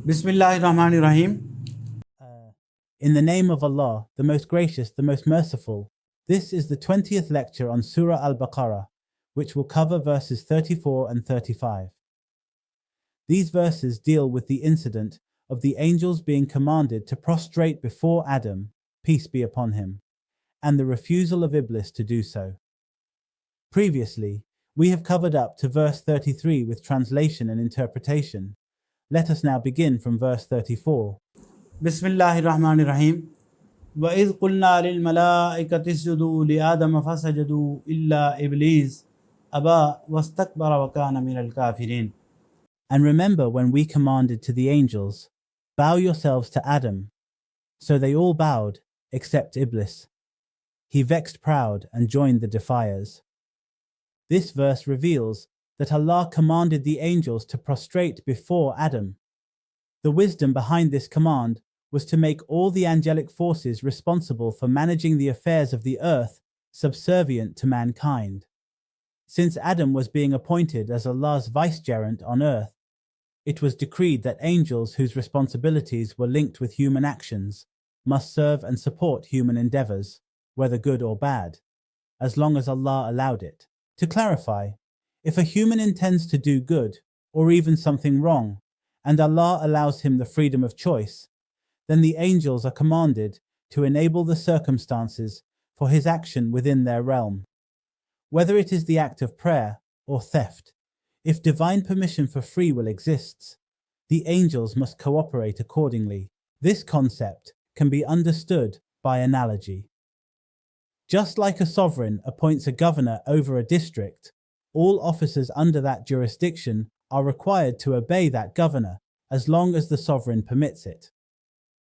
Bismillahirrahmanirrahim. In the name of Allah, the most gracious, the most merciful. This is the 20th lecture on Surah Al-Baqarah, which will cover verses 34 and 35. These verses deal with the incident of the angels being commanded to prostrate before Adam, peace be upon him, and the refusal of Iblis to do so. Previously, we have covered up to verse 33 with translation and interpretation. Let us now begin from verse 34. Bismillahirrahmanirrahim. وَإِذْ قُلْنَا لِلْمَلَائِكَةِ اسْجُدُوا لِآدَمَ فَسَجَدُوا إِلَّا إِبْلِيسَ أَبَى وَاسْتَكْبَرَ وَكَانَ مِنَ الْكَافِرِينَ. And remember when we commanded to the angels, bow yourselves to Adam. So they all bowed, except Iblis. He vexed proud and joined the defiers. This verse reveals that Allah commanded the angels to prostrate before Adam. The wisdom behind this command was to make all the angelic forces responsible for managing the affairs of the earth subservient to mankind. Since Adam was being appointed as Allah's vicegerent on earth, it was decreed that angels whose responsibilities were linked with human actions must serve and support human endeavors, whether good or bad, as long as Allah allowed it. To clarify, if a human intends to do good or even something wrong, and Allah allows him the freedom of choice, then the angels are commanded to enable the circumstances for his action within their realm. Whether it is the act of prayer or theft, if divine permission for free will exists, the angels must cooperate accordingly. This concept can be understood by analogy. Just like a sovereign appoints a governor over a district, all officers under that jurisdiction are required to obey that governor as long as the sovereign permits it.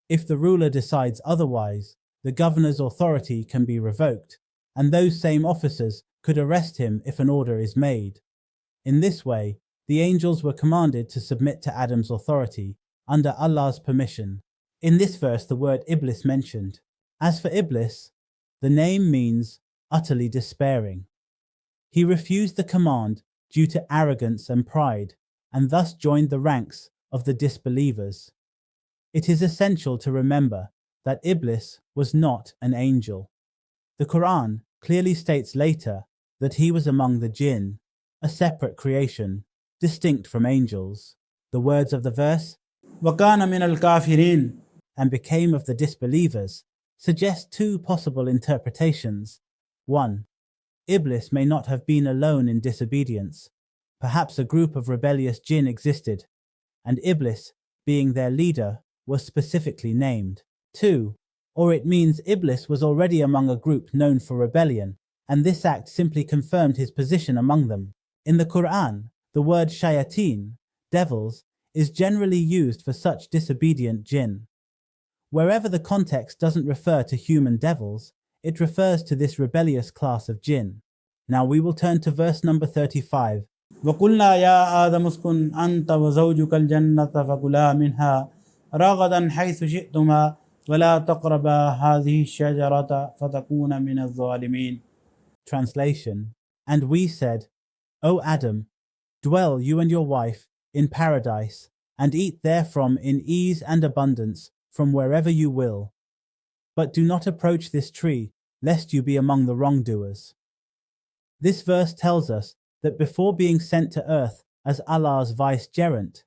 If the ruler decides otherwise, the governor's authority can be revoked, and those same officers could arrest him if an order is made. In this way, the angels were commanded to submit to Adam's authority under Allah's permission. In this verse, the word Iblis mentioned. As for Iblis, the name means utterly despairing. He refused the command due to arrogance and pride, and thus joined the ranks of the disbelievers. It is essential to remember that Iblis was not an angel. The Quran clearly states later that he was among the jinn, a separate creation, distinct from angels. The words of the verse, وَكَانَ مِنَ الْكَافِرِينَ, and became of the disbelievers, suggest two possible interpretations. 1. Iblis may not have been alone in disobedience. Perhaps a group of rebellious jinn existed, and Iblis, being their leader, was specifically named. 2. Or it means Iblis was already among a group known for rebellion, and this act simply confirmed his position among them. In the Quran, the word shayateen, devils, is generally used for such disobedient jinn. Wherever the context doesn't refer to human devils, it refers to this rebellious class of jinn. Now we will turn to verse number 35. وَقُلْنَا يَا آدَمُ اسْكُنْ أَنْتَ وَزَوْجُكَ الْجَنَّةَ فَكُلَا مِنْهَا رَغَدًا حَيْثُ شِئْتُمَا وَلَا تَقْرَبَا هَذِهِ الشَّجَرَةَ فَتَكُونَ مِنَ الظَّالِمِينَ. Translation. And we said, O Adam, dwell you and your wife in paradise, and eat therefrom in ease and abundance from wherever you will. But do not approach this tree, lest you be among the wrongdoers. This verse tells us that before being sent to earth as Allah's vicegerent,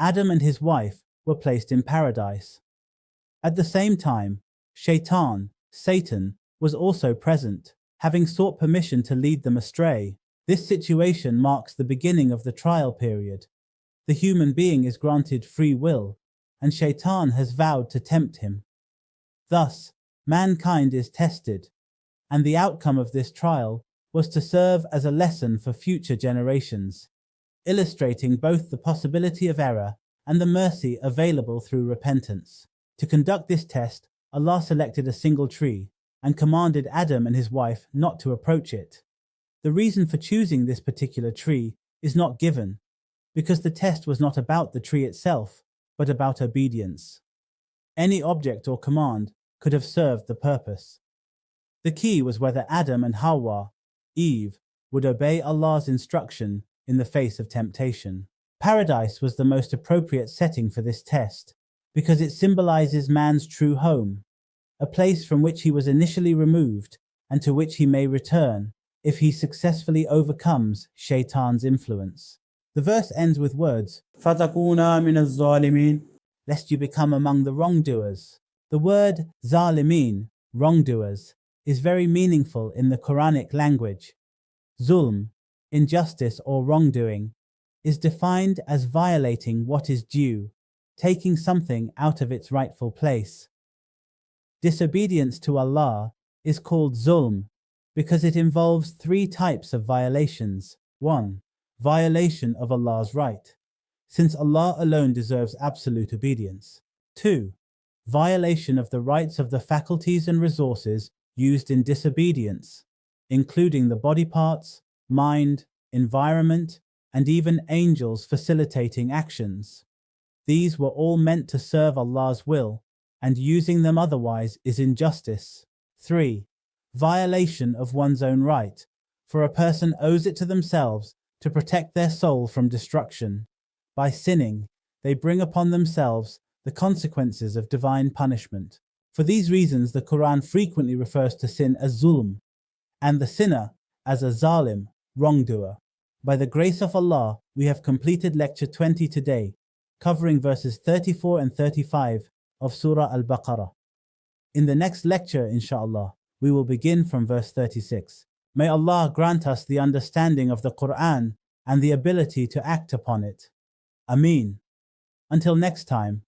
Adam and his wife were placed in paradise. At the same time, Shaitan, Satan, was also present, having sought permission to lead them astray. This situation marks the beginning of the trial period. The human being is granted free will, and Shaitan has vowed to tempt him. Thus, mankind is tested, and the outcome of this trial was to serve as a lesson for future generations, illustrating both the possibility of error and the mercy available through repentance. To conduct this test, Allah selected a single tree and commanded Adam and his wife not to approach it. The reason for choosing this particular tree is not given, because the test was not about the tree itself, but about obedience. Any object or command could have served the purpose. The key was whether Adam and Hawa, Eve, would obey Allah's instruction in the face of temptation. Paradise was the most appropriate setting for this test because it symbolizes man's true home, a place from which he was initially removed and to which he may return if he successfully overcomes Shaitan's influence. The verse ends with words, فَتَكُونَ مِنَ الظَّالِمِينَ, lest you become among the wrongdoers. The word zalimin, wrongdoers, is very meaningful in the Quranic language. Zulm, injustice or wrongdoing, is defined as violating what is due, taking something out of its rightful place. Disobedience to Allah is called zulm because it involves three types of violations. 1. Violation of Allah's right, since Allah alone deserves absolute obedience. 2. Violation of the rights of the faculties and resources used in disobedience, including the body parts, mind, environment, and even angels facilitating actions. These were all meant to serve Allah's will, and using them otherwise is injustice. 3. Violation of one's own right, for a person owes it to themselves to protect their soul from destruction. By sinning, they bring upon themselves the consequences of divine punishment. For these reasons, the Quran frequently refers to sin as zulm, and the sinner as a zalim, wrongdoer. By the grace of Allah, we have completed lecture 20 today, covering verses 34 and 35 of Surah Al-Baqarah. In the next lecture, inshallah, we will begin from verse 36. May Allah grant us the understanding of the Quran and the ability to act upon it. Ameen. Until next time,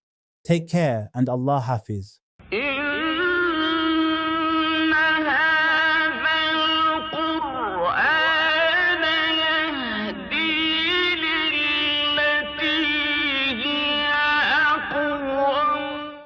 take care and Allah Hafiz.